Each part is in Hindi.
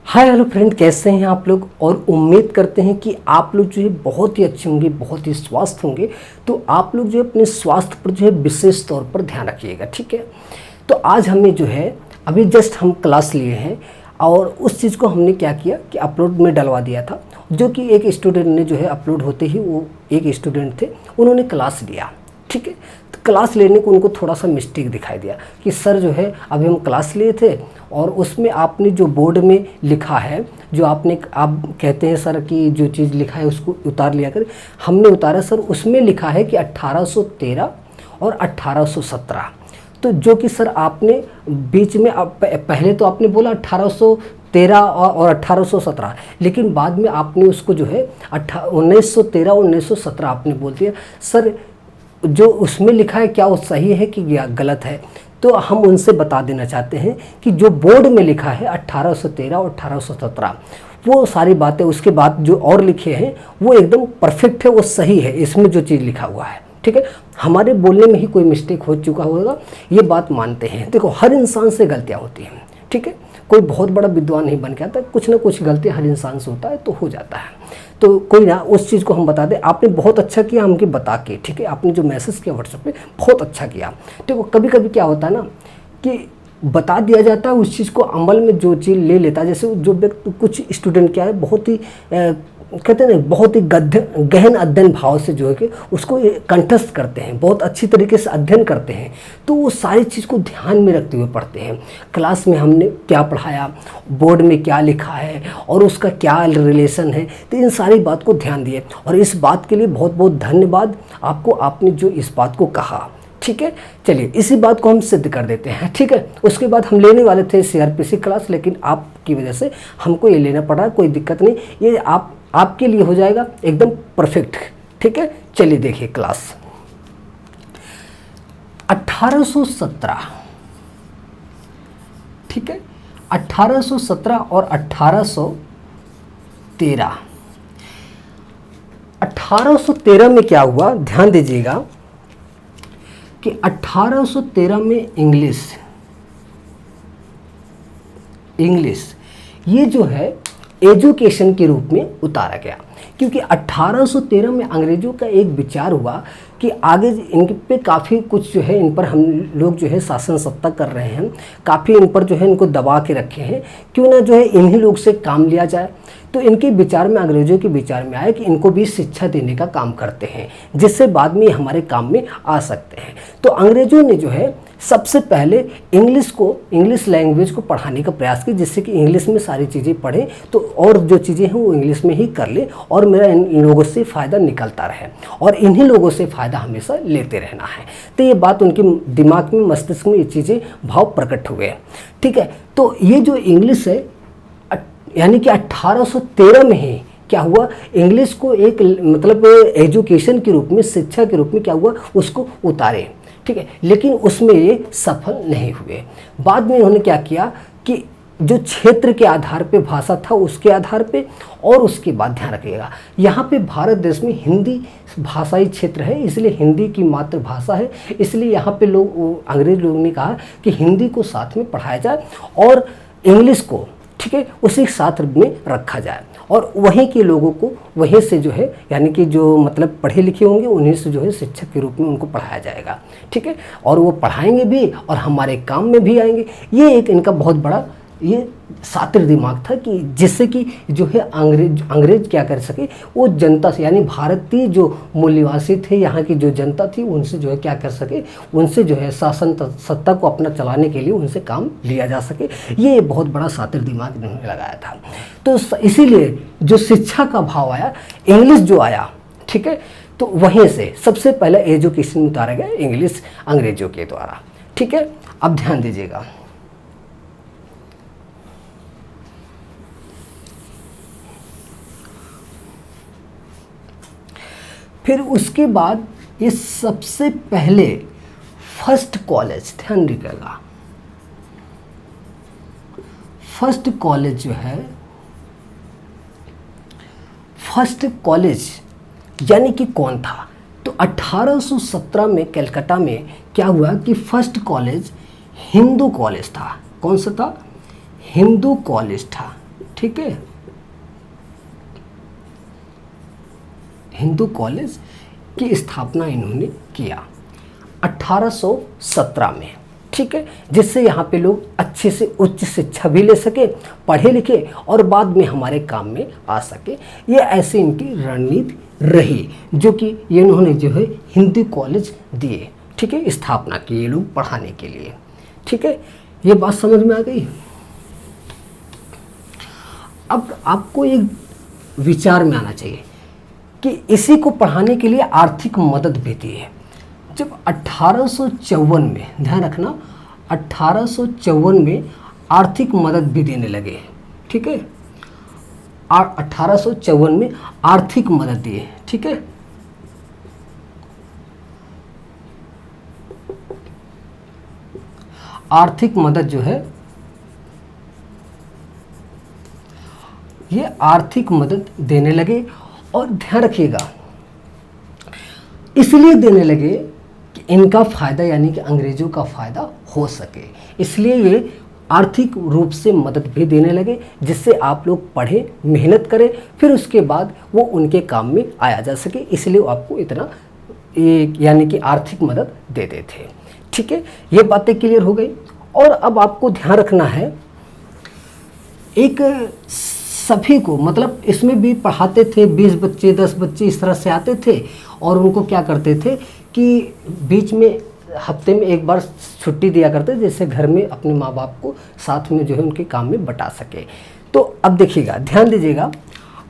हाय हेलो फ्रेंड, कैसे हैं आप लोग। और उम्मीद करते हैं कि आप लोग जो है बहुत ही अच्छे होंगे, बहुत ही स्वस्थ होंगे। तो आप लोग जो है अपने स्वास्थ्य पर जो है विशेष तौर पर ध्यान रखिएगा, ठीक है। तो आज हमने जो है अभी जस्ट हम क्लास लिए हैं और उस चीज़ को हमने क्या किया कि अपलोड में डलवा दिया था, जो कि एक स्टूडेंट ने जो है अपलोड होते ही, वो एक स्टूडेंट थे, उन्होंने क्लास लिया, ठीक है। तो क्लास लेने को उनको थोड़ा सा मिस्टेक दिखाई दिया कि सर जो है अभी हम क्लास लिए थे और उसमें आपने जो बोर्ड में लिखा है, जो आपने आप कहते हैं सर कि जो चीज़ लिखा है उसको उतार लिया कर। हमने उतारा सर, उसमें लिखा है कि 1813 और 1817। तो जो कि सर आपने बीच में पहले तो आपने बोला 1813 और 1817, लेकिन बाद में आपने उसको जो है 1913 और 1917 आपने बोल दिया। सर जो उसमें लिखा है क्या वो सही है कि गलत है? तो हम उनसे बता देना चाहते हैं कि जो बोर्ड में लिखा है 1813 और 1817, वो सारी बातें उसके बाद जो और लिखे हैं वो एकदम परफेक्ट है, वो सही है, इसमें जो चीज़ लिखा हुआ है, ठीक है। हमारे बोलने में ही कोई मिस्टेक हो चुका होगा, ये बात मानते हैं। देखो, हर इंसान से गलतियाँ होती हैं, ठीक है। कोई बहुत बड़ा विद्वान नहीं बन के आता, कुछ ना कुछ गलतियाँ हर इंसान से होता है, तो हो जाता है। तो कोई ना, उस चीज़ को हम बता दें। आपने बहुत अच्छा किया हमके बता के, ठीक है। आपने जो मैसेज किया व्हाट्सएप पे बहुत अच्छा किया। देखो, कभी कभी क्या होता है ना कि बता दिया जाता है, उस चीज़ को अमल में जो चीज़ ले लेता है। जैसे जो व्यक्ति, कुछ स्टूडेंट क्या है, बहुत ही कहते हैं ना, बहुत ही गहन अध्ययन भाव से जो है कि उसको कंठस्थ करते हैं, बहुत अच्छी तरीके से अध्ययन करते हैं। तो वो सारी चीज़ को ध्यान में रखते हुए पढ़ते हैं। क्लास में हमने क्या पढ़ाया, बोर्ड में क्या लिखा है और उसका क्या रिलेशन है, तो इन सारी बात को ध्यान दिए। और इस बात के लिए बहुत बहुत धन्यवाद आपको, आपने जो इस बात को कहा, ठीक है। चलिए, इसी बात को हम सिद्ध कर देते हैं, ठीक है। उसके बाद हम लेने वाले थे सीआरपीसी क्लास, लेकिन आपकी वजह से हमको ये लेना पड़ा। कोई दिक्कत नहीं, ये आपके लिए हो जाएगा एकदम परफेक्ट, ठीक है। चलिए देखिए क्लास 1817, ठीक है। 1817 और 1813। 1813 में क्या हुआ, ध्यान दीजिएगा कि 1813 में इंग्लिश ये जो है एजुकेशन के रूप में उतारा गया। क्योंकि 1813 में अंग्रेज़ों का एक विचार हुआ कि आगे इन पे काफ़ी कुछ जो है, इन पर हम लोग जो है शासन सत्ता कर रहे हैं, काफ़ी इन पर जो है इनको दबा के रखे हैं, क्यों ना जो है इन्हीं लोग से काम लिया जाए। तो इनके विचार में, अंग्रेज़ों के विचार में आया कि इनको भी शिक्षा देने का काम करते हैं, जिससे बाद में हमारे काम में आ सकते हैं। तो अंग्रेज़ों ने जो है सबसे पहले इंग्लिश लैंग्वेज को पढ़ाने का प्रयास किया, जिससे कि इंग्लिश में सारी चीज़ें पढ़ें, तो और जो चीज़ें हैं वो इंग्लिश में ही कर ले और मेरा इन लोगों से फ़ायदा निकलता रहे और इन्हीं लोगों से फ़ायदा हमेशा लेते रहना है। तो ये बात उनके दिमाग में, मस्तिष्क में ये चीज़ें भाव प्रकट हुए, ठीक है। तो ये जो इंग्लिश है, यानी कि 1813 में ही क्या हुआ, इंग्लिश को एक मतलब एजुकेशन के रूप में, शिक्षा के रूप में क्या हुआ, उसको उतारे, ठीक है। लेकिन उसमें ये सफल नहीं हुए। बाद में इन्होंने क्या किया कि जो क्षेत्र के आधार पे भाषा था उसके आधार पे, और उसके बाद ध्यान रखिएगा, यहाँ पे भारत देश में हिंदी भाषाई क्षेत्र है, इसलिए हिंदी की मातृभाषा है, इसलिए यहाँ पे अंग्रेज लोगों ने कहा कि हिंदी को साथ में पढ़ाया जाए और इंग्लिश को, ठीक है, उसी साथ में रखा जाए। और वहीं के लोगों को वहीं से जो है, यानी कि जो मतलब पढ़े लिखे होंगे उन्हीं से जो है शिक्षक के रूप में उनको पढ़ाया जाएगा, ठीक है। और वो पढ़ाएंगे भी और हमारे काम में भी आएंगे। ये एक इनका बहुत बड़ा ये शातिर दिमाग था कि जिससे कि जो है अंग्रेज क्या कर सके, वो जनता से, यानी भारतीय जो मूल्यवासी थे, यहाँ की जो जनता थी, उनसे जो है क्या कर सके, उनसे जो है शासन सत्ता को अपना चलाने के लिए उनसे काम लिया जा सके। ये बहुत बड़ा शातिर दिमाग इन्होंने लगाया था। तो इसीलिए जो शिक्षा का भाव आया, इंग्लिश जो आया, ठीक है, तो वहीं से सबसे पहले एजुकेशन उतारा गया इंग्लिश अंग्रेजों के द्वारा, ठीक है। अब ध्यान दीजिएगा, फिर उसके बाद ये सबसे पहले फर्स्ट कॉलेज, ध्यान रखिएगा, फर्स्ट कॉलेज जो है, फर्स्ट कॉलेज यानी कि कौन था, तो 1817 में कलकत्ता में क्या हुआ कि फर्स्ट कॉलेज हिंदू कॉलेज था। कौन सा था? हिंदू कॉलेज था, ठीक है, हिंदू कॉलेज की स्थापना इन्होंने किया 1817 में, ठीक है, जिससे यहाँ पे लोग अच्छे से उच्च शिक्षा भी ले सके, पढ़े लिखे और बाद में हमारे काम में आ सके। ये ऐसे इनकी रणनीति रही, जो कि ये इन्होंने जो है हिंदी कॉलेज दिए, ठीक है, स्थापना की ये लोग पढ़ाने के लिए, ठीक है। ये बात समझ में आ गई। अब आपको एक विचार में आना चाहिए कि इसी को पढ़ाने के लिए आर्थिक मदद भी दी है। जब 1854 में, ध्यान रखना, 1854 में आर्थिक मदद भी देने लगे, ठीक है, 1854 में आर्थिक मदद दिए, ठीक है। आर्थिक मदद जो है, ये आर्थिक मदद देने लगे, और ध्यान रखिएगा इसलिए देने लगे कि इनका फ़ायदा यानी कि अंग्रेज़ों का फ़ायदा हो सके, इसलिए ये आर्थिक रूप से मदद भी देने लगे, जिससे आप लोग पढ़ें, मेहनत करें, फिर उसके बाद वो उनके काम में आया जा सके, इसलिए वो आपको इतना यानी कि आर्थिक मदद देते थे, ठीक है। ये बातें क्लियर हो गई। और अब आपको ध्यान रखना है, एक सभी को, मतलब इसमें भी पढ़ाते थे, 20 बच्चे 10 बच्चे इस तरह से आते थे, और उनको क्या करते थे कि बीच में हफ्ते में एक बार छुट्टी दिया करते, जिससे घर में अपने माँ बाप को साथ में जो है उनके काम में बटा सके। तो अब देखिएगा, ध्यान दीजिएगा,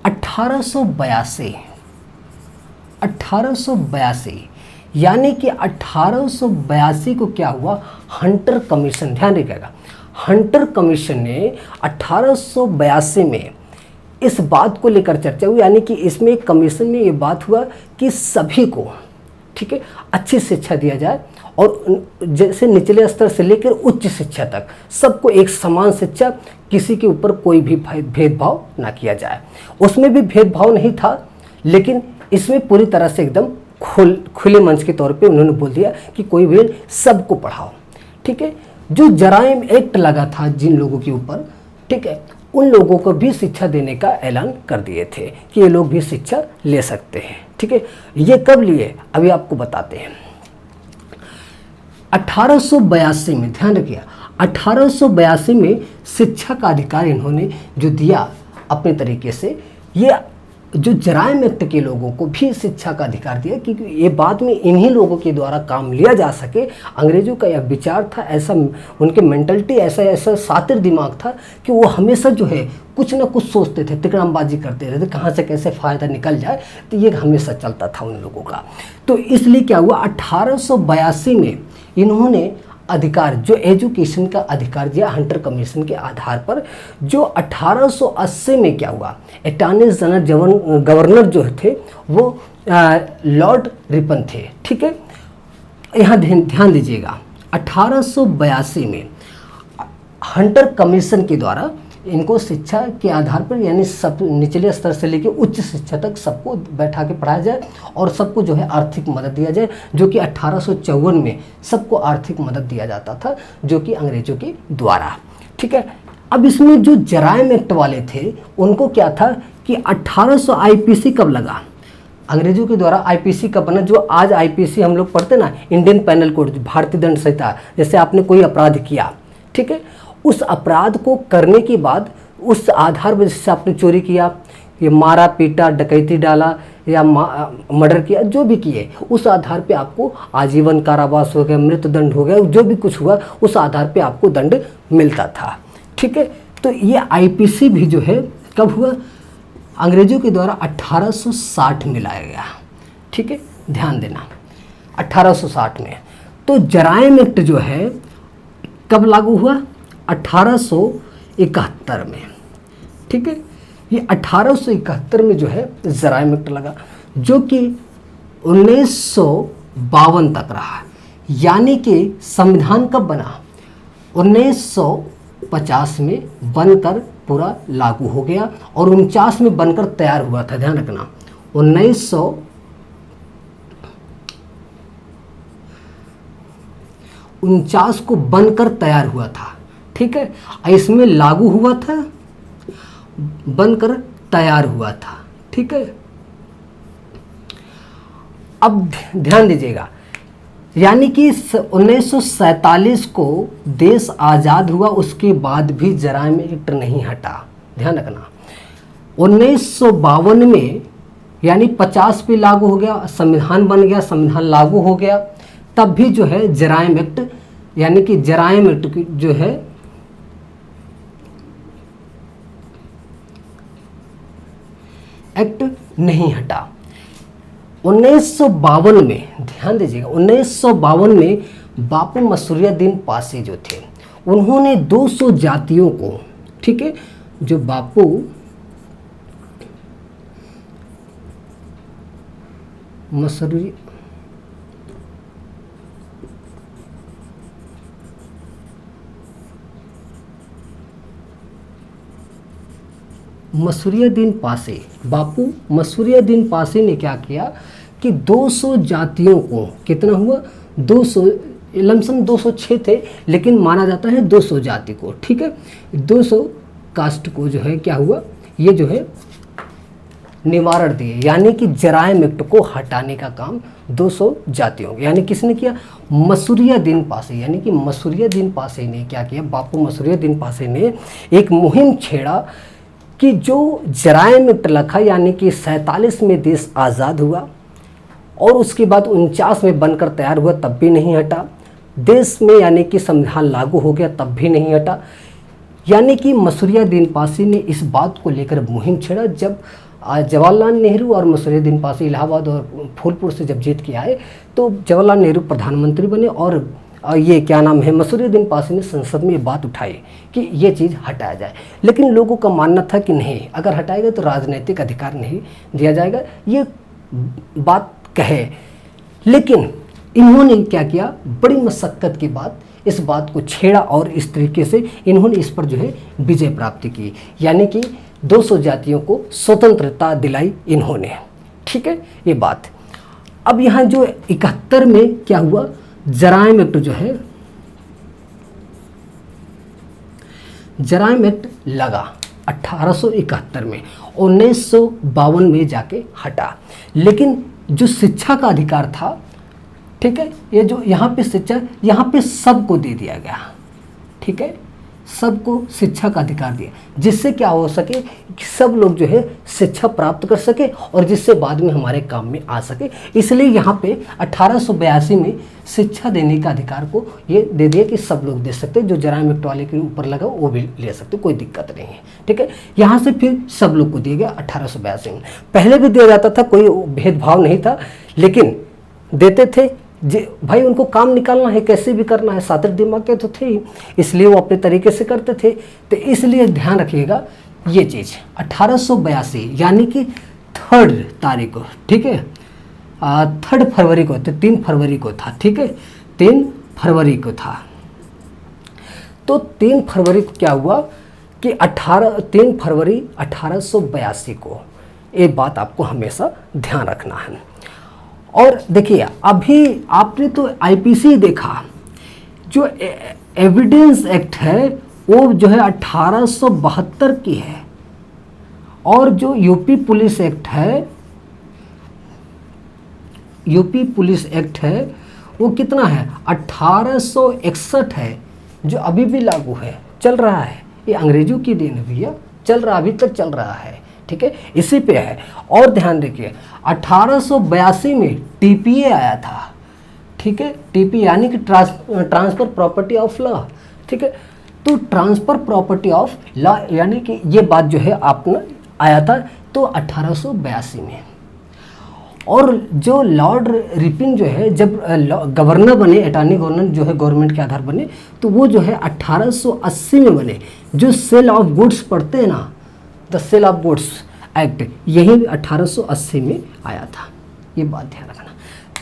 1882 यानी कि 1882 को क्या हुआ, हंटर कमीशन, ध्यान रखिएगा, हंटर कमीशन ने 1882 में इस बात को लेकर चर्चा हुई, यानी कि इसमें कमीशन में ये बात हुआ कि सभी को, ठीक है, अच्छी शिक्षा दिया जाए, और जैसे निचले स्तर से लेकर उच्च शिक्षा तक सबको एक समान शिक्षा, किसी के ऊपर कोई भी भेदभाव ना किया जाए। उसमें भी भेदभाव नहीं था, लेकिन इसमें पूरी तरह से एकदम खुले मंच के तौर पे उन्होंने बोल दिया कि कोई भी सबको पढ़ाओ, ठीक है। जो जराइम एक्ट लगा था जिन लोगों के ऊपर, ठीक है, उन लोगों को भी शिक्षा देने का ऐलान कर दिए थे कि ये लोग भी शिक्षा ले सकते हैं, ठीक है। ये कब लिए, अभी आपको बताते हैं। 1882 में, ध्यान रखिए, 1882 में शिक्षा का अधिकार इन्होंने जो दिया अपने तरीके से, ये जो जराइम एक्ट के लोगों को भी शिक्षा का अधिकार दिया, क्योंकि ये बाद में इन्हीं लोगों के द्वारा काम लिया जा सके। अंग्रेजों का यह विचार था, ऐसा उनके मेंटलिटी, ऐसा शातिर दिमाग था कि वो हमेशा जो है कुछ ना कुछ सोचते थे, तिकड़मबाजी करते रहते, कहाँ से कैसे फ़ायदा निकल जाए, तो ये हमेशा चलता था उन लोगों का। तो इसलिए क्या हुआ, 1882 में इन्होंने अधिकार, जो एजुकेशन का अधिकार दिया हंटर कमीशन के आधार पर, जो 1880 में क्या हुआ, अटॉर्नी जनरल गवर्नर जो थे वो लॉर्ड रिपन थे, ठीक है। यहाँ ध्यान दीजिएगा, 1882 में हंटर कमीशन के द्वारा इनको शिक्षा के आधार पर, यानी सब निचले स्तर से लेकर उच्च शिक्षा तक सबको बैठा के पढ़ाया जाए, और सबको जो है आर्थिक मदद दिया जाए, जो कि 1854 में सबको आर्थिक मदद दिया जाता था, जो कि अंग्रेजों के द्वारा, ठीक है। अब इसमें जो जराइम एक्ट वाले थे उनको क्या था कि 1800 आईपीसी कब लगा, अंग्रेजों के द्वारा आईपीसी कब बना, जो आज आईपीसी हम लोग पढ़ते ना, इंडियन पैनल कोड, भारतीय दंड संहिता, जैसे आपने कोई अपराध किया, ठीक है, उस अपराध को करने के बाद उस आधार पर, जैसे आपने चोरी किया, ये मारा पीटा, डकैती डाला या मर्डर किया, जो भी किए, उस आधार पे आपको आजीवन कारावास हो गया, मृत्युदंड हो गया, जो भी कुछ हुआ उस आधार पे आपको दंड मिलता था, ठीक है। तो ये आईपीसी भी जो है कब हुआ, अंग्रेजों के द्वारा 1860 में लाया गया, ठीक है, ध्यान देना, 1860 में। तो जराइम एक्ट जो है कब लागू हुआ, 1871 में, ठीक है। ये 1871 में जो है जराइम एक्ट लगा, जो कि 1952 तक रहा, यानी कि संविधान कब बना, 1950 में बनकर पूरा लागू हो गया, और 49 में बनकर तैयार हुआ था, ध्यान रखना, 1949 को बनकर तैयार हुआ था, ठीक है। इसमें लागू हुआ था बनकर तैयार हुआ था। ठीक है, अब ध्यान दीजिएगा, यानी कि 1947 को देश आज़ाद हुआ, उसके बाद भी जराइम एक्ट नहीं हटा। ध्यान रखना, 1952 में यानी 50 पे लागू हो गया, संविधान बन गया, संविधान लागू हो गया, तब भी जो है जराइम एक्ट यानी कि जराइम एक्ट जो है एक्ट नहीं हटा। 1952 में, ध्यान दीजिएगा, 1952 में बापू मसूरियाद्दीन पासे जो थे, उन्होंने 200 जातियों को, ठीक है, जो बापू मसूरियाद्दीन पासे, बापू मसूरियाद्दीन पासे ने क्या किया कि 200 जातियों को, कितना हुआ 200, लमसम 206 थे, लेकिन माना जाता है 200 जाति को, ठीक है, 200 कास्ट को जो है क्या हुआ, ये जो है निवारण दिए, यानी कि जराइम एक्ट को हटाने का काम 200 जातियों, यानी किसने किया, मसूरियाद्दीन पासे, यानी कि मसूरियाद्दीन पासे ने क्या किया, बापू मसूरियाद्दीन पासे ने एक मुहिम छेड़ा कि जो जराइम एक्ट लिखा, यानी कि 47 में देश आज़ाद हुआ और उसके बाद 49 में बनकर तैयार हुआ, तब भी नहीं हटा, देश में यानी कि संविधान लागू हो गया, तब भी नहीं हटा। यानी कि मसूरियाद्दीन पासे ने इस बात को लेकर मुहिम छेड़ा। जब जवाहरलाल नेहरू और मसूरियाद्दीन पासे इलाहाबाद और फूलपुर से जब जीत के आए, तो जवाहरलाल नेहरू प्रधानमंत्री बने और ये क्या नाम है, मसूरियाद्दीन पासे ने संसद में ये बात उठाई कि ये चीज़ हटाया जाए, लेकिन लोगों का मानना था कि नहीं, अगर हटाएगा तो राजनीतिक अधिकार नहीं दिया जाएगा, ये बात कहे। लेकिन इन्होंने क्या किया, बड़ी मशक्क़त के बाद इस बात को छेड़ा और इस तरीके से इन्होंने इस पर जो है विजय प्राप्त की, यानी कि 200 जातियों को स्वतंत्रता दिलाई इन्होंने। ठीक है, ये बात। अब यहाँ जो 71 में क्या हुआ, जराइम एक्ट जो है, जराइम एक्ट लगा 1871 में, 1952 में जाके हटा। लेकिन जो शिक्षा का अधिकार था, ठीक है, ये जो यहाँ पे शिक्षा, यहाँ पे सबको दे दिया गया, ठीक है, सबको शिक्षा का अधिकार दिया, जिससे क्या हो सके कि सब लोग जो है शिक्षा प्राप्त कर सके और जिससे बाद में हमारे काम में आ सके। इसलिए यहाँ पे 1882 में शिक्षा देने का अधिकार को ये दे दिया कि सब लोग दे सकते, जो जराइम एक्ट वाले के ऊपर लगा वो भी ले सकते, कोई दिक्कत नहीं है। ठीक है, यहाँ से फिर सब लोग को दिया गया 1882 में। पहले भी दिया जाता था, कोई भेदभाव नहीं था, लेकिन देते थे जी भाई, उनको काम निकालना है, कैसे भी करना है, सातिर दिमाग के तो थे ही, इसलिए वो अपने तरीके से करते थे। तो इसलिए ध्यान रखिएगा ये चीज़ 1882 यानी कि 3 तारीख को, ठीक है, 3 फरवरी को, तो 3 फरवरी को था, ठीक है, 3 फरवरी को था। तो 3 फरवरी को क्या हुआ कि 3 फरवरी 1882 को, ये बात आपको हमेशा ध्यान रखना है। और देखिए, अभी आपने तो आईपीसी देखा, जो एविडेंस एक्ट है वो जो है 1872 की है, और जो यूपी पुलिस एक्ट है, यूपी पुलिस एक्ट है वो कितना है, 1861 है, जो अभी भी लागू है, चल रहा है। ये अंग्रेजों की देन है भैया, चल रहा, अभी तक चल रहा है, ठीक है, इसी पे है। और ध्यान देखिए, 1882 में टीपीए आया था, ठीक है, टीपीए यानी कि ट्रांसफर प्रॉपर्टी ऑफ लॉ, ठीक है। तो ट्रांसफर प्रॉपर्टी ऑफ लॉ यानी कि ये बात जो है आपने आया था तो 1882 में। और जो लॉर्ड रिपिन जो है, जब गवर्नर बने, अटॉर्नी गवर्नर जो है गवर्नमेंट के आधार बने, तो वो जो है 1880 में बने। जो सेल ऑफ गुड्स पढ़ते हैं ना, the sale of goods act, यही 1880 में आया था, ये बात ध्यान रखना।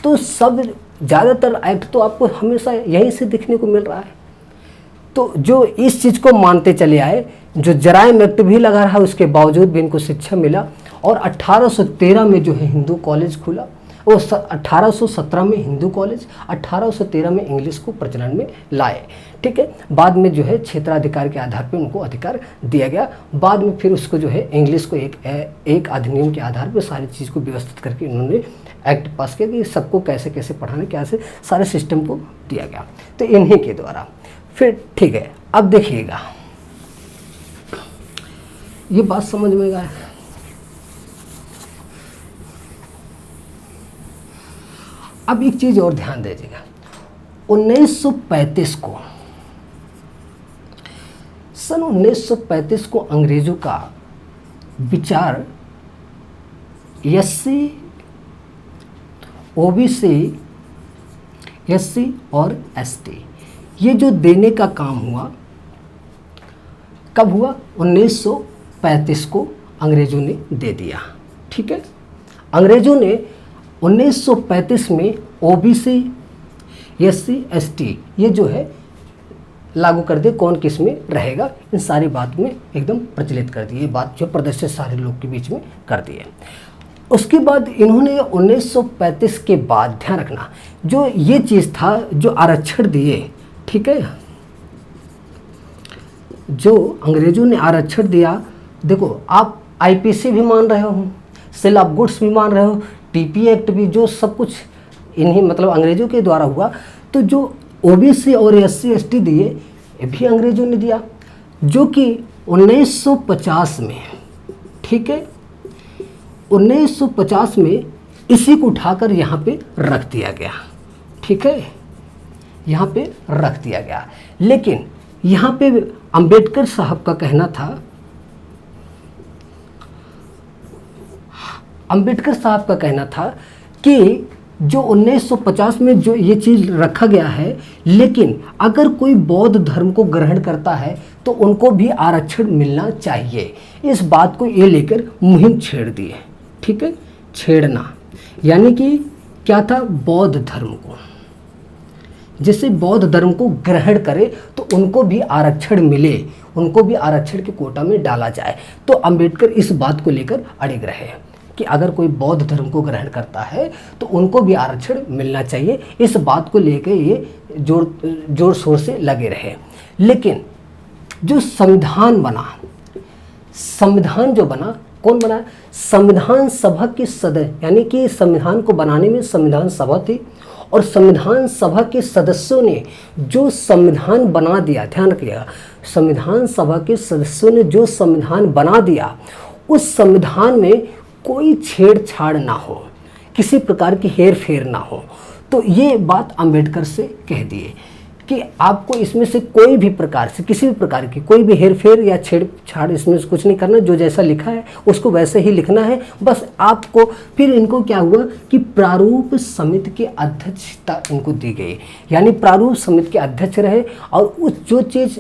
तो सब ज़्यादातर एक्ट तो आपको हमेशा यहीं से देखने को मिल रहा है। तो जो इस चीज़ को मानते चले आए, जो जराइम एक्ट भी लगा रहा, उसके बावजूद भी इनको शिक्षा मिला। और 1813 में जो है हिंदू कॉलेज खुला, वो 1817 में हिंदू कॉलेज, 1813 में इंग्लिश को प्रचलन में लाए। ठीक है, बाद में जो है क्षेत्राधिकार के आधार पर उनको अधिकार दिया गया। बाद में फिर उसको जो है इंग्लिश को एक अधिनियम के आधार पर सारी चीज़ को व्यवस्थित करके उन्होंने एक्ट पास किया कि सबको कैसे कैसे पढ़ाना, कैसे सारे सिस्टम को दिया गया, तो इन्हीं के द्वारा। फिर ठीक है, अब देखिएगा ये बात समझ में आया। अब एक चीज़ और ध्यान दीजिएगा, 1935 को, सन 1935 को अंग्रेजों का विचार एससी, ओबीसी, एससी और एसटी ये जो देने का काम हुआ, कब हुआ? 1935 को अंग्रेजों ने दे दिया। ठीक है, अंग्रेजों ने 1935 में ओबीसी, एससी, एसटी ये जो है लागू कर दिए, कौन किस में रहेगा, इन सारी बात में एकदम प्रचलित कर दी। ये बात जो प्रदर्शित सारे लोग के बीच में कर दी है। उसके बाद इन्होंने 1935 के बाद, ध्यान रखना, जो ये चीज़ था जो आरक्षण दिए, ठीक है, जो अंग्रेजों ने आरक्षण दिया, देखो आप आईपीसी भी मान रहे हो, सेल ऑफ गुड्स भी मान रहे हो, टीपी एक्ट भी, जो सब कुछ इन्हीं मतलब अंग्रेजों के द्वारा हुआ। तो जो ओबीसी और एससी एसटी दिए ये भी अंग्रेजों ने दिया, जो कि 1950 में, ठीक है, 1950 में इसी को उठाकर यहाँ पे रख दिया गया। ठीक है, यहाँ पे रख दिया गया। लेकिन यहाँ पे अंबेडकर साहब का कहना था, अंबेडकर साहब का कहना था कि जो 1950 में जो ये चीज़ रखा गया है, लेकिन अगर कोई बौद्ध धर्म को ग्रहण करता है तो उनको भी आरक्षण मिलना चाहिए। इस बात को ये लेकर मुहिम छेड़ दी है। ठीक है, छेड़ना यानी कि क्या था, बौद्ध धर्म को, जिससे बौद्ध धर्म को ग्रहण करे तो उनको भी आरक्षण मिले, उनको भी आरक्षण के कोटा में डाला जाए। तो अंबेडकर इस बात को लेकर अड़िग रहे कि अगर कोई बौद्ध धर्म को ग्रहण करता है तो उनको भी आरक्षण मिलना चाहिए। इस बात को लेकर ये जोर शोर से लगे रहे। लेकिन जो संविधान बना, संविधान जो बना, कौन बना? संविधान सभा के सदस्य, यानी कि संविधान को बनाने में संविधान सभा थी, और संविधान सभा के सदस्यों ने जो संविधान बना दिया, ध्यान रखिएगा, संविधान सभा के सदस्यों ने जो संविधान बना दिया, उस संविधान में कोई छेड़छाड़ ना हो, किसी प्रकार की हेर फेर ना हो। तो ये बात अंबेडकर से कह दिए कि आपको इसमें से कोई भी प्रकार से, किसी भी प्रकार की कोई भी हेर फेर या छेड़छाड़ इसमें से कुछ नहीं करना, जो जैसा लिखा है उसको वैसे ही लिखना है बस आपको। फिर इनको क्या हुआ कि प्रारूप समिति की अध्यक्षता इनको दी गई, यानी प्रारूप समिति के अध्यक्ष रहे, और उस जो चीज़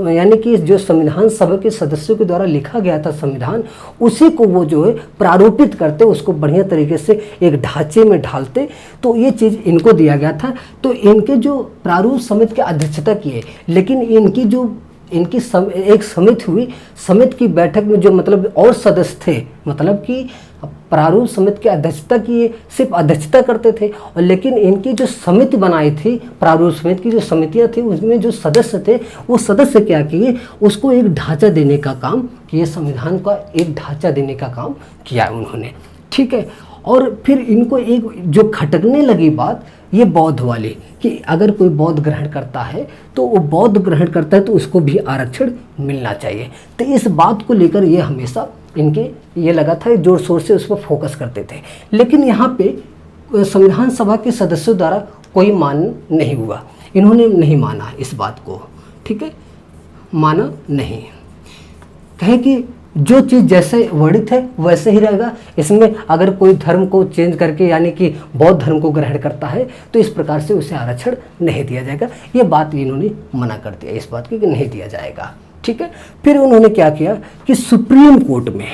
यानी कि जो संविधान सभा के सदस्यों के द्वारा लिखा गया था संविधान, उसी को वो जो है प्रारूपित करते, उसको बढ़िया तरीके से एक ढांचे में ढालते। तो ये चीज़ इनको दिया गया था। तो इनके जो प्रारूप समिति की अध्यक्षता किए, लेकिन इनकी एक समिति हुई, समिति की बैठक में जो मतलब और सदस्य थे, मतलब कि प्रारूप समिति की अध्यक्षता किए, सिर्फ अध्यक्षता करते थे, और लेकिन इनकी जो समिति बनाई थी, प्रारूप समिति की जो समितियां थी, उसमें जो सदस्य थे, वो सदस्य क्या किए, उसको एक ढांचा देने का काम किए, संविधान का एक ढांचा देने का काम किया उन्होंने। ठीक है, और फिर इनको एक जो खटकने लगी बात, ये बौद्ध वाली, कि अगर कोई बौद्ध ग्रहण करता है तो वो बौद्ध ग्रहण करता है तो उसको भी आरक्षण मिलना चाहिए। तो इस बात को लेकर ये हमेशा इनके ये लगा था, जोर शोर से उस पर फोकस करते थे। लेकिन यहाँ पे संविधान सभा के सदस्यों द्वारा कोई मान नहीं हुआ, इन्होंने नहीं माना इस बात को। ठीक है, माना नहीं, कहे कि जो चीज़ जैसे वर्णित है वैसे ही रहेगा, इसमें अगर कोई धर्म को चेंज करके यानी कि बौद्ध धर्म को ग्रहण करता है तो इस प्रकार से उसे आरक्षण नहीं दिया जाएगा। ये बात इन्होंने मना कर दिया इस बात की कि नहीं दिया जाएगा। ठीक है, फिर उन्होंने क्या किया कि सुप्रीम कोर्ट में,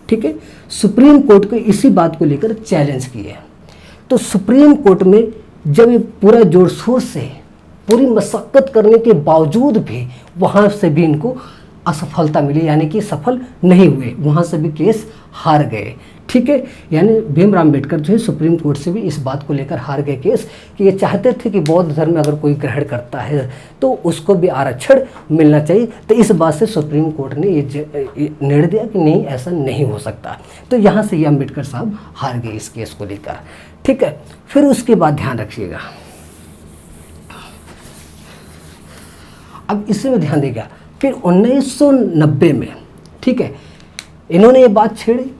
ठीक है, सुप्रीम कोर्ट को इसी बात को लेकर चैलेंज किए। तो सुप्रीम कोर्ट में जब ये पूरा जोर शोर से पूरी मशक्कत करने के बावजूद भी वहाँ से भी इनको असफलता मिली, यानी कि सफल नहीं हुए, वहाँ से भी केस हार गए। ठीक है, यानी भीमराव अम्बेडकर जो है सुप्रीम कोर्ट से भी इस बात को लेकर हार गए केस कि ये चाहते थे कि बौद्ध धर्म अगर कोई ग्रहण करता है तो उसको भी आरक्षण मिलना चाहिए। तो इस बात से सुप्रीम कोर्ट ने ये निर्णय दिया कि नहीं, ऐसा नहीं हो सकता। तो यहाँ से ये अम्बेडकर साहब हार गए इस केस को लेकर। ठीक है, फिर उसके बाद ध्यान रखिएगा, अब इसमें ध्यान देगा, फिर 1990 में, ठीक है, इन्होंने ये बात छेड़ी,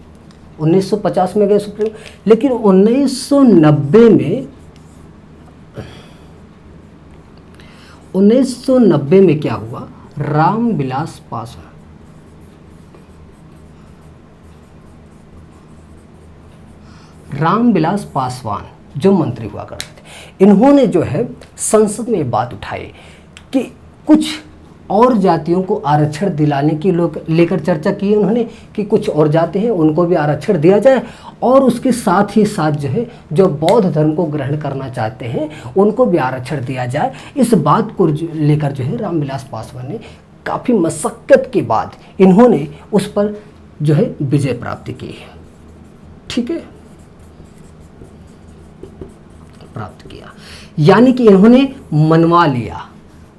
1950 में गए सुप्रीम, लेकिन 1990 में क्या हुआ, रामविलास पासवान, रामविलास पासवान जो मंत्री हुआ करते थे, इन्होंने जो है संसद में बात उठाई कि कुछ और जातियों को आरक्षण दिलाने की लेकर चर्चा की उन्होंने कि कुछ और जाति हैं उनको भी आरक्षण दिया जाए, और उसके साथ ही साथ जो है जो बौद्ध धर्म को ग्रहण करना चाहते हैं उनको भी आरक्षण दिया जाए। इस बात को लेकर जो है रामविलास पासवान ने काफ़ी मशक्क़त के बाद इन्होंने उस पर जो है विजय प्राप्त की। ठीक है, प्राप्त किया, यानी कि इन्होंने मनवा लिया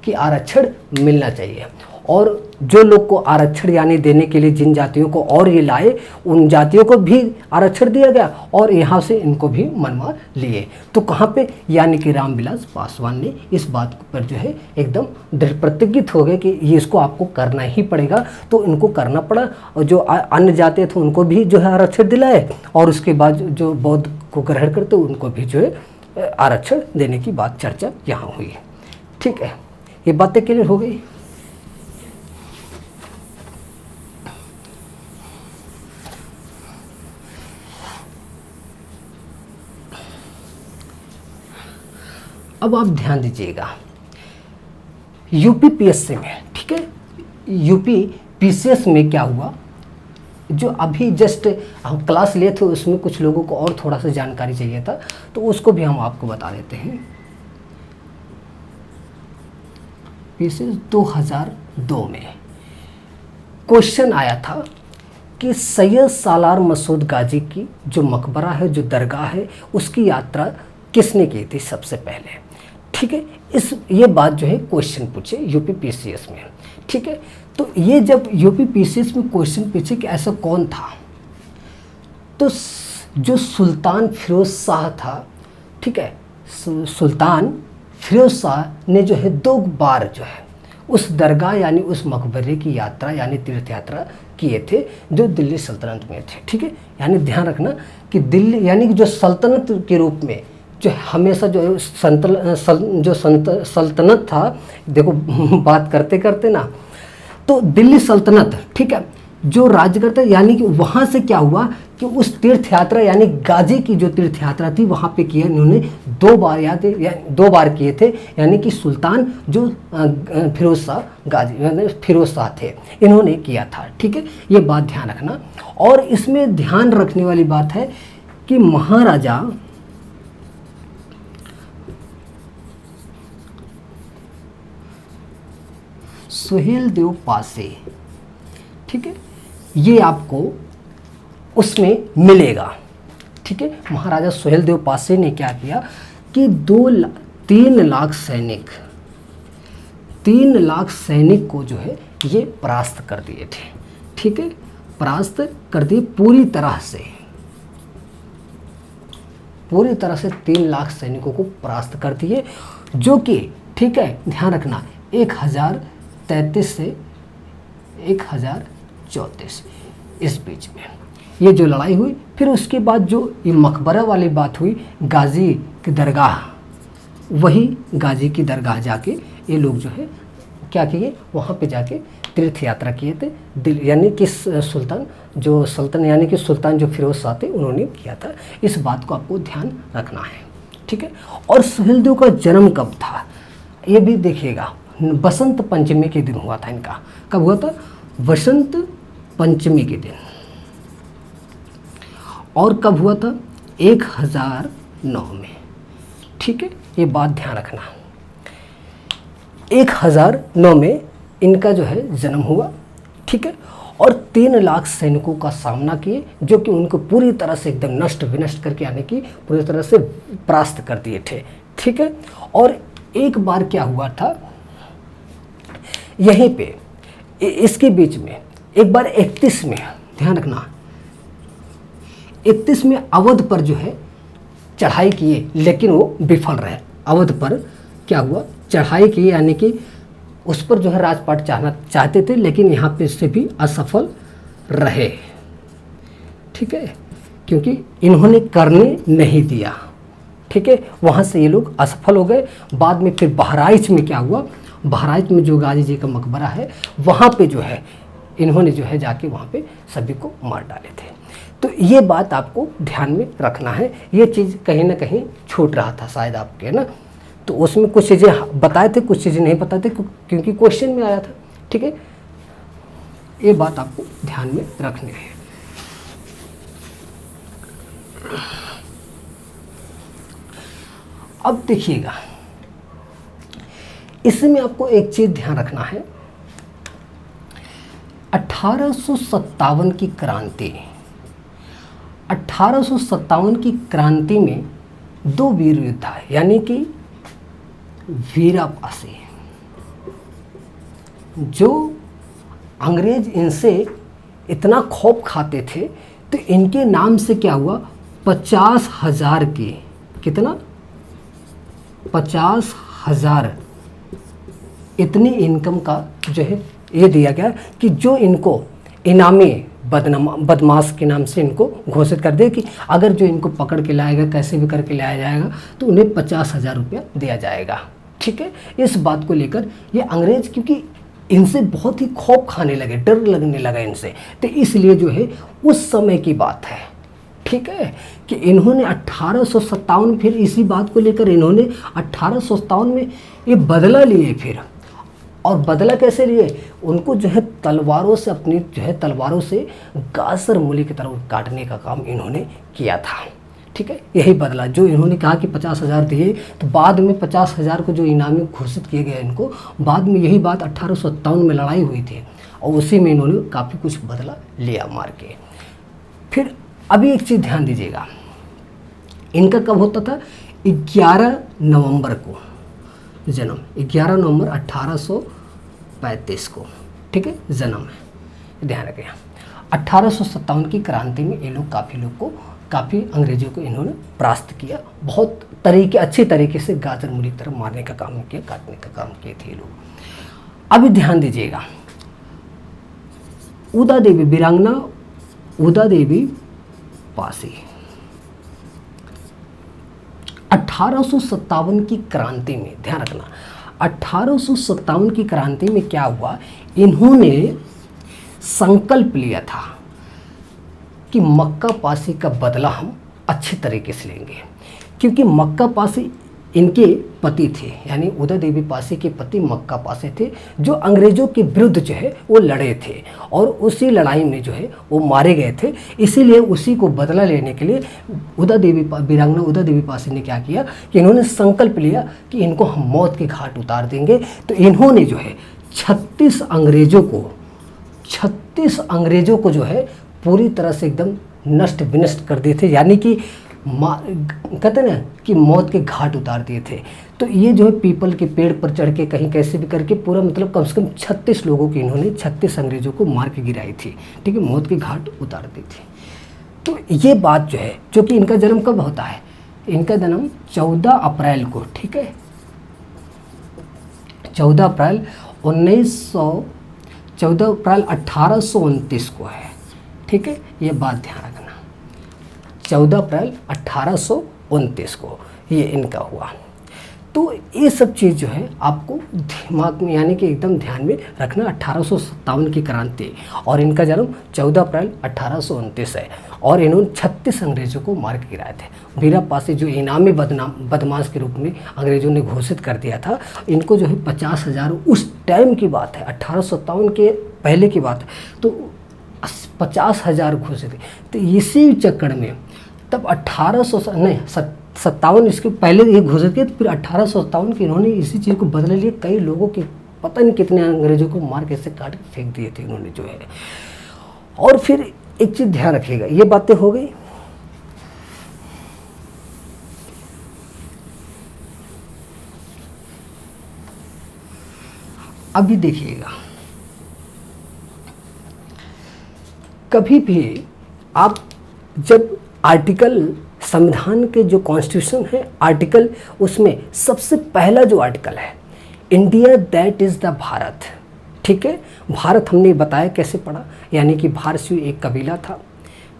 कि आरक्षण मिलना चाहिए, और जो लोग को आरक्षण यानी देने के लिए जिन जातियों को और ये लाए उन जातियों को भी आरक्षण दिया गया और यहाँ से इनको भी मनवा लिए। तो कहाँ पे, यानी कि रामविलास पासवान ने इस बात पर जो है एकदम दृढ़ प्रतिज्ञित हो गए कि ये इसको आपको करना ही पड़ेगा। तो इनको करना पड़ा, और जो अन्य जाति थे उनको भी जो है आरक्षण दिलाए, और उसके बाद जो बौद्ध को ग्रहण करते उनको भी जो है आरक्षण देने की बात चर्चा यहाँ हुई। ठीक है, ये बातें क्लियर हो गई। अब आप ध्यान दीजिएगा, यूपी पीएससी में, ठीक है, यूपी पीसीएस में क्या हुआ, जो अभी जस्ट हम क्लास लिए थे उसमें कुछ लोगों को और थोड़ा सा जानकारी चाहिए था, तो उसको भी हम आपको बता देते हैं। पीसीएस 2002 में क्वेश्चन आया था कि सैयद सालार मसूद गाजी की जो मकबरा है, जो दरगाह है, उसकी यात्रा किसने की थी सबसे पहले। ठीक है, ये बात जो है क्वेश्चन पूछे यूपी पीसीएस में। ठीक है, तो ये जब यूपी पीसीएस में क्वेश्चन पूछे कि ऐसा कौन था, तो जो सुल्तान फिरोज शाह था, ठीक है, सुल्तान फिरोज शाह ने जो है 2 बार जो है उस दरगाह यानी उस मकबरे की यात्रा यानी तीर्थ यात्रा किए थे जो दिल्ली सल्तनत में थे। ठीक है, यानी ध्यान रखना कि दिल्ली यानी कि जो सल्तनत के रूप में जो हमेशा जो सल्तनत था, देखो बात करते करते ना, तो दिल्ली सल्तनत, ठीक है, जो राज्य करता, यानी कि वहाँ से क्या हुआ कि उस तीर्थ यात्रा यानी गाजी की जो तीर्थ यात्रा थी वहाँ पे किया इन्होंने 2 बार, 2 बार किए थे, यानी कि सुल्तान जो फिरोज शाह गाजी यानी फिरोज शाह थे इन्होंने किया था। ठीक है, ये बात ध्यान रखना। और इसमें ध्यान रखने वाली बात है कि महाराजा सुहेलदेव पासे, ठीक है, ये आपको उसमें मिलेगा। ठीक है, महाराजा सुहेलदेव पासे ने क्या किया कि 3 लाख सैनिक को जो है ये परास्त कर दिए थे। ठीक है, परास्त कर दिए पूरी तरह से 3 लाख सैनिकों को परास्त कर दिए, जो कि, ठीक है, ध्यान रखना, 1033 से 1034 इस बीच में ये जो लड़ाई हुई। फिर उसके बाद जो ये मकबरा वाली बात हुई, गाजी की दरगाह, वही गाजी की दरगाह जाके ये लोग जो है क्या किए, वहाँ पे जाके तीर्थ यात्रा किए थे, यानी कि सुल्तान यानी कि सुल्तान जो फिरोज शाह थे उन्होंने किया था। इस बात को आपको ध्यान रखना है। ठीक है, और सुहेलदेव का जन्म कब था ये भी देखिएगा, बसंत पंचमी के दिन हुआ था इनका। कब हुआ था? बसंत पंचमी के दिन। और कब हुआ था? 1009 में। ठीक है, ये बात ध्यान रखना। 1009 में इनका जो है जन्म हुआ ठीक है। और 3 लाख सैनिकों का सामना किए, जो कि उनको पूरी तरह से एकदम नष्ट विनष्ट करके, यानी कि पूरी तरह से परास्त कर दिए थे, ठीक है। और एक बार क्या हुआ था यहीं पे, इसके बीच में एक बार 31 में, ध्यान रखना, 31 में अवध पर जो है चढ़ाई किए, लेकिन वो विफल रहे। अवध पर क्या हुआ, चढ़ाई की, यानी कि उस पर जो है राजपाट चाहते थे, लेकिन यहाँ पे इससे भी असफल रहे, ठीक है, क्योंकि इन्होंने करने नहीं दिया, ठीक है। वहाँ से ये लोग असफल हो गए। बाद में फिर बहराइच में क्या हुआ, बहराइच में जो गाजी जी का मकबरा है, वहाँ पे जो है इन्होंने जो है जाके वहाँ पे सभी को मार डाले थे। तो ये बात आपको ध्यान में रखना है। ये चीज़ कहीं ना कहीं छूट रहा था शायद आपके, ना, तो उसमें कुछ चीज़ें बताए थे, कुछ चीज़ें नहीं बताते, क्योंकि क्वेश्चन में आया था, ठीक है। ये बात आपको ध्यान में रखनी है। अब देखिएगा, इसमें आपको एक चीज़ ध्यान रखना है, 1857 की क्रांति, 1857 की क्रांति में 2 वीर योद्धा है, यानी कि वीरा पासी, जो अंग्रेज इनसे इतना खौफ खाते थे, तो इनके नाम से क्या हुआ, 50,000 की, कितना, 50,000 इतनी इनकम का जो है ये दिया गया कि जो इनको इनामी बदमाश के नाम से इनको घोषित कर दे कि अगर जो इनको पकड़ के लाएगा, कैसे भी करके लाया जाएगा, तो उन्हें 50,000 रुपया दिया जाएगा, ठीक है। इस बात को लेकर ये अंग्रेज, क्योंकि इनसे बहुत ही खौफ खाने लगे, डर लगने लगा इनसे, तो इसलिए जो है उस समय की बात है, ठीक है, कि इन्होंने 1857, फिर इसी बात को लेकर इन्होंने 1857 में ये बदला लिए फिर। और बदला कैसे लिए, उनको जो है तलवारों से, अपनी जो है तलवारों से गाजर मूली की तरह काटने का काम इन्होंने किया था, ठीक है। यही बदला, जो इन्होंने कहा कि 50,000 दिए, तो बाद में 50,000 को जो इनामी घोषित किए गए इनको, बाद में यही बात 1857 में लड़ाई हुई थी, और उसी में इन्होंने काफ़ी कुछ बदला लिया मार के। फिर अभी एक चीज़ ध्यान दीजिएगा, इनका कब होता था, 11 नवंबर को जन्म, 11 नवंबर 1835 को, ठीक है, जन्म है, ध्यान रखें। 1857 की क्रांति में ये लोग काफ़ी अंग्रेजों को इन्होंने परास्त किया, बहुत अच्छे तरीके से गाजर मूली की तरह मारने का काम किया, काटने का काम किए थे ये लोग। अभी ध्यान दीजिएगा, उदा देवी, वीरांगना उदा देवी पासी, 1857 की क्रांति में, ध्यान रखना, 1857 की क्रांति में क्या हुआ, इन्होंने संकल्प लिया था कि मक्का पासी का बदला हम अच्छे तरीके से लेंगे, क्योंकि मक्का पासी इनके पति थे, यानी उदा देवी पासी के पति मक्का पासी थे, जो अंग्रेजों के विरुद्ध जो है वो लड़े थे, और उसी लड़ाई में जो है वो मारे गए थे। इसीलिए उसी को बदला लेने के लिए वीरांगना उदा देवी पासी ने क्या किया कि इन्होंने संकल्प लिया कि इनको हम मौत के घाट उतार देंगे। तो इन्होंने जो है 36 अंग्रेजों को जो है पूरी तरह से एकदम नष्ट विनष्ट कर दिए थे, यानी कि कहते ना कि मौत के घाट उतार दिए थे। तो ये जो है पीपल के पेड़ पर चढ़ के कहीं कैसे भी करके पूरा, मतलब कम से कम 36 लोगों की इन्होंने 36 अंग्रेजों को मार के गिराई थी, ठीक है, मौत के घाट उतार दी थी। तो ये बात जो है, जो कि इनका जन्म कब होता है, इनका जन्म 14 अप्रैल को, ठीक है, 14 अप्रैल 1829 को है, ठीक है, ये बात ध्यान रखना, 14 अप्रैल 1829 को ये इनका हुआ। तो ये सब चीज़ जो है आपको दिमाग में, यानी कि एकदम ध्यान में रखना। 1857 की क्रांति और इनका जन्म 14 अप्रैल 1829 है, और इन्होंने 36 अंग्रेजों को मार के गिराए थे। वीरा पासी जो इनामी बदमाश के रूप में अंग्रेजों ने घोषित कर दिया था, इनको जो है 50,000, उस टाइम की बात है, 1857 के पहले की बात है, तो 50,000 घोषित थे। तो इसी चक्कर में तब 1857, इसके पहले ये घोषित किया, तो फिर 1857 के इन्होंने इसी चीज़ को बदले लिए, कई लोगों के पता नहीं कितने अंग्रेजों को मार कैसे काट के फेंक दिए थे उन्होंने जो है। और फिर एक चीज़ ध्यान रखिएगा, ये बातें हो गई। अभी देखिएगा, कभी भी आप जब आर्टिकल, संविधान के जो कॉन्स्टिट्यूशन है आर्टिकल, उसमें सबसे पहला जो आर्टिकल है, India that is the Bharat, ठीक है। भारत हमने बताया कैसे पढ़ा, यानी कि भारत एक कबीला था,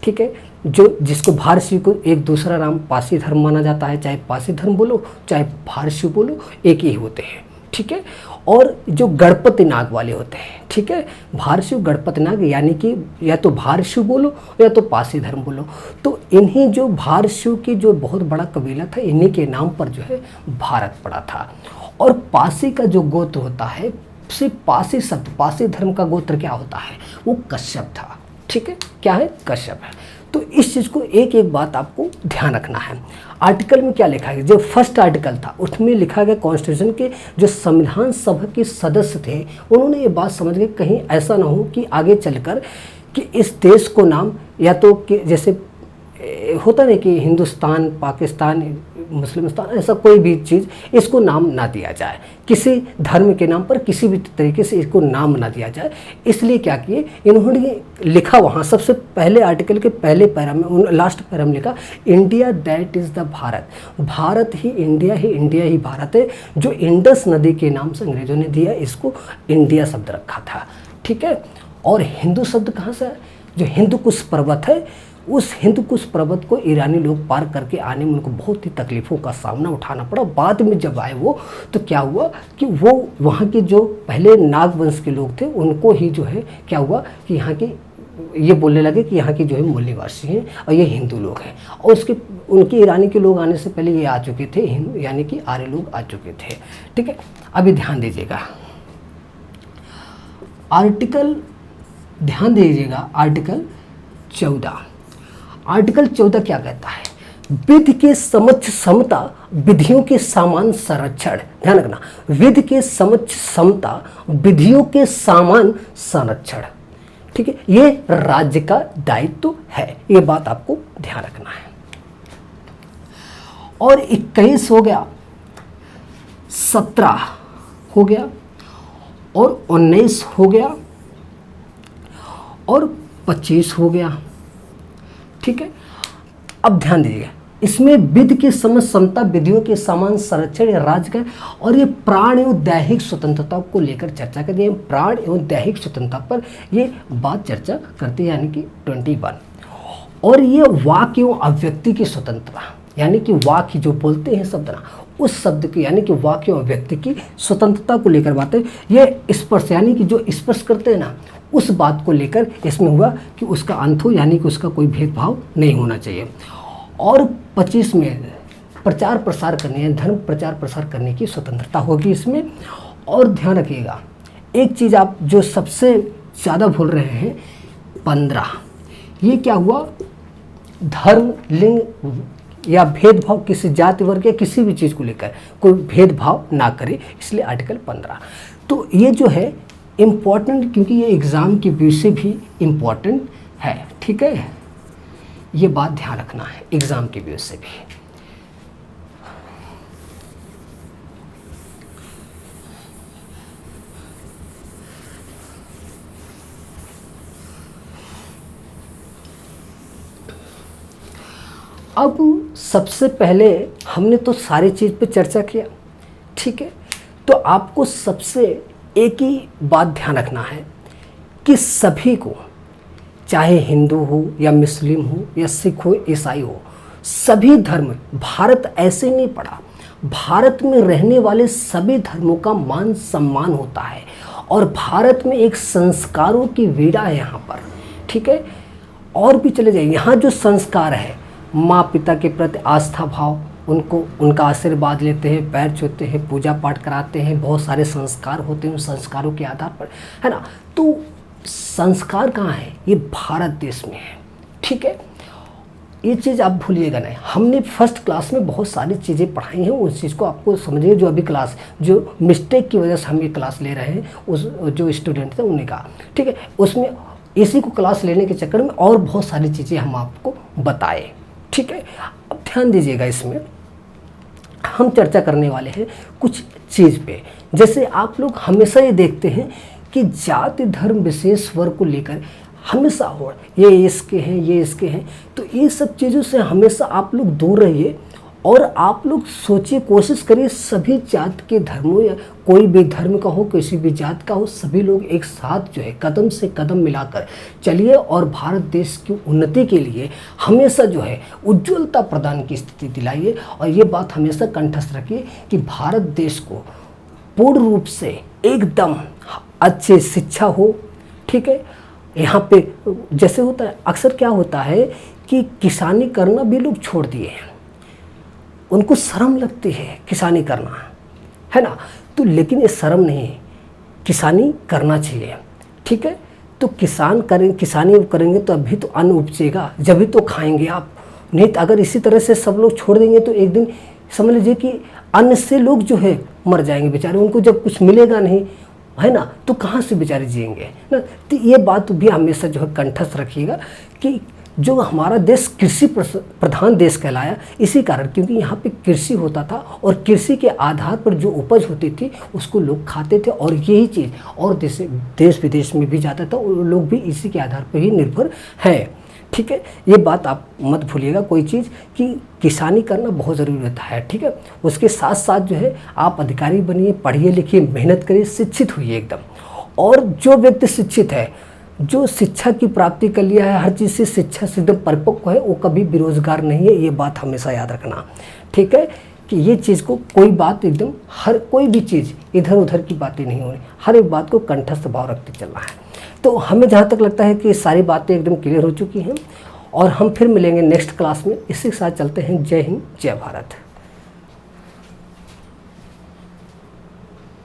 ठीक है, जो जिसको भारत को एक दूसरा नाम पारसी धर्म माना जाता है, चाहे पारसी धर्म बोलो चाहे भारत बोलो, एक ही होते हैं, ठीक है। और जो गणपति नाग वाले होते हैं, ठीक है, भारत गणपति नाग, यानी कि या तो भारत बोलो या तो पारसी धर्म बोलो, तो इन्हीं जो भारत की जो बहुत बड़ा कबीला था, इन्हीं के नाम पर जो है भारत पड़ा था। और पारसी का जो गोत्र होता है, सिर्फ पारसी शब्द, पारसी धर्म का गोत्र क्या होता है, वो कश्यप था, ठीक है, क्या है, कश्यप है। तो इस चीज़ को एक एक बात आपको ध्यान रखना है। आर्टिकल में क्या लिखा गया, जो फर्स्ट आर्टिकल था उसमें लिखा गया, कॉन्स्टिट्यूशन के जो संविधान सभा के सदस्य थे उन्होंने ये बात समझ गए कहीं ऐसा ना हो कि आगे चलकर कि इस देश को नाम या तो कि जैसे होता नहीं कि हिंदुस्तान, पाकिस्तान, मुस्लिमिस्तान, ऐसा कोई भी चीज़ इसको नाम ना दिया जाए, किसी धर्म के नाम पर किसी भी तरीके से इसको नाम ना दिया जाए। इसलिए क्या किए इन्होंने लिखा वहाँ सबसे पहले आर्टिकल के पहले पैरा में, लास्ट पैरा में लिखा, India that is the Bharat, Bharat ही इंडिया ही, इंडिया ही भारत है। जो इंडस नदी के नाम से अंग्रेजों ने दिया, इसको इंडिया शब्द रखा था, ठीक है। और हिंदू शब्द कहाँ से है, जो हिंदू कुश पर्वत है, उस हिंदू कुश पर्वत को ईरानी लोग पार करके आने में उनको बहुत ही तकलीफ़ों का सामना उठाना पड़ा। बाद में जब आए वो, तो क्या हुआ कि वो वहाँ के जो पहले नाग वंश के लोग थे उनको ही जो है क्या हुआ कि यहाँ की ये बोलने लगे कि यहाँ के जो है मूल निवासी हैं और ये हिंदू लोग हैं। और उसके उनके ईरानी के लोग आने से पहले ये आ चुके थे, यानी कि आर्य लोग आ चुके थे, ठीक है। अभी ध्यान दीजिएगा, आर्टिकल ध्यान दीजिएगा, आर्टिकल 14, आर्टिकल 14 क्या कहता है, विधि के समक्ष समता, विधियों के समान संरक्षण। ध्यान रखना, विधि के समक्ष समता, विधियों के समान संरक्षण, ठीक है, ये राज्य का दायित्व है, ये बात आपको ध्यान रखना है। और 21 हो गया, 17 हो गया, और 19 हो गया, और 25 हो गया, ठीक है। अब ध्यान दीजिएगा, इसमें विधि के समझ समता, विधियों के समान संरक्षण राज्य का, और ये प्राण एवं दैहिक स्वतंत्रता को लेकर चर्चा कर दी। प्राण एवं दैहिक स्वतंत्रता पर ये बात चर्चा करते हैं, यानी कि 21। और ये वाक्य एवं अभिव्यक्ति की स्वतंत्रता, यानी कि वाक्य जो बोलते हैं शब्द ना, उस शब्द की यानी कि वाक्य एवं व्यक्ति की स्वतंत्रता को लेकर बातें। ये स्पर्श, यानी कि जो स्पर्श करते हैं ना, उस बात को लेकर इसमें हुआ कि उसका अंत हो, यानी कि उसका कोई भेदभाव नहीं होना चाहिए। और 25 में प्रचार प्रसार करने, धर्म प्रचार प्रसार करने की स्वतंत्रता होगी इसमें। और ध्यान रखिएगा एक चीज़ आप जो सबसे ज़्यादा भूल रहे हैं, 15, ये क्या हुआ, धर्म, लिंग या भेदभाव, किसी जाति वर्ग या किसी भी चीज़ को लेकर कोई भेदभाव ना करे, इसलिए आर्टिकल 15। तो ये जो है इम्पॉर्टेंट, क्योंकि ये एग्ज़ाम के व्यू से भी इम्पॉर्टेंट है, ठीक है, ये बात ध्यान रखना है एग्ज़ाम के व्यू से भी। अब सबसे पहले हमने तो सारी चीज़ पे चर्चा किया, ठीक है, तो आपको सबसे एक ही बात ध्यान रखना है कि सभी को, चाहे हिंदू हो या मुस्लिम हो या सिख हो, ईसाई हो, सभी धर्म, भारत ऐसे नहीं पड़ा, भारत में रहने वाले सभी धर्मों का मान सम्मान होता है। और भारत में एक संस्कारों की वीड़ा है यहाँ पर, ठीक है। और भी चले जाइए, यहाँ जो संस्कार है, माँ पिता के प्रति आस्था भाव, उनको उनका आशीर्वाद लेते हैं, पैर छूते हैं, पूजा पाठ कराते हैं, बहुत सारे संस्कार होते हैं, उन संस्कारों के आधार पर, है ना। तो संस्कार कहाँ है, ये भारत देश में है, ठीक है। ये चीज़ आप भूलिएगा नहीं। हमने फर्स्ट क्लास में बहुत सारी चीज़ें पढ़ाई हैं, उस चीज़ को आपको समझिए। जो अभी क्लास, जो मिस्टेक की वजह से हम ये क्लास ले रहे हैं, उस जो स्टूडेंट थे उन्हें कहा, ठीक है, उसमें इसी को क्लास लेने के चक्कर में और बहुत सारी चीज़ें हम आपको बताए, ठीक है। अब ध्यान दीजिएगा, इसमें हम चर्चा करने वाले हैं कुछ चीज़ पे। जैसे आप लोग हमेशा ये देखते हैं कि जाति धर्म विशेष वर्ग को लेकर हमेशा हो, ये इसके हैं, ये इसके हैं, तो ये सब चीज़ों से हमेशा आप लोग दूर रहिए। और आप लोग सोचिए, कोशिश करिए सभी जात के धर्मों, या कोई भी धर्म का हो, किसी भी जात का हो, सभी लोग एक साथ जो है कदम से कदम मिलाकर चलिए और भारत देश की उन्नति के लिए हमेशा जो है उज्ज्वलता प्रदान की स्थिति दिलाइए। और ये बात हमेशा कंठस्थ रखिए कि भारत देश को पूर्ण रूप से एकदम अच्छी शिक्षा हो, ठीक है। यहाँ पे जैसे होता है, अक्सर क्या होता है कि किसानी करना भी लोग छोड़ दिए हैं, उनको शर्म लगती है किसानी करना, है ना। तो लेकिन ये शर्म नहीं है, किसानी करना चाहिए, ठीक है। तो किसानी करेंगे तो अभी तो अन्न उपजेगा, जब भी तो खाएंगे आप। नहीं तो अगर इसी तरह से सब लोग छोड़ देंगे तो एक दिन समझ लीजिए कि अन्न से लोग जो है मर जाएंगे बेचारे, उनको जब कुछ मिलेगा नहीं, है ना, तो कहाँ से बेचारे जिएंगे ना। तो ये बात भी हमेशा जो है कंठस्थ रखिएगा कि जो हमारा देश कृषि प्रधान देश कहलाया इसी कारण, क्योंकि यहाँ पे कृषि होता था और कृषि के आधार पर जो उपज होती थी उसको लोग खाते थे, और यही चीज़ और देश विदेश में भी जाता था, और लोग भी इसी के आधार पर ही निर्भर हैं, ठीक है। ये बात आप मत भूलिएगा कोई चीज़, कि किसानी करना बहुत ज़रूरी होता है, ठीक है। उसके साथ साथ जो है आप अधिकारी बनिए, पढ़िए लिखिए, मेहनत करिए, शिक्षित होइए एकदम। और जो व्यक्ति शिक्षित है, जो शिक्षा की प्राप्ति कर लिया है, हर चीज़ से शिक्षा से एकदम परिपक्व है, वो कभी बेरोजगार नहीं है। ये बात हमेशा याद रखना, ठीक है, कि ये चीज़ को कोई बात एकदम, हर कोई भी चीज़ इधर उधर की बातें नहीं होनी, हर एक बात को कंठस्थ भाव रखते चलना है। तो हमें जहाँ तक लगता है कि सारी बातें एकदम क्लियर हो चुकी हैं, और हम फिर मिलेंगे नेक्स्ट क्लास में। इसी के साथ चलते हैं। जय हिंद, जय भारत।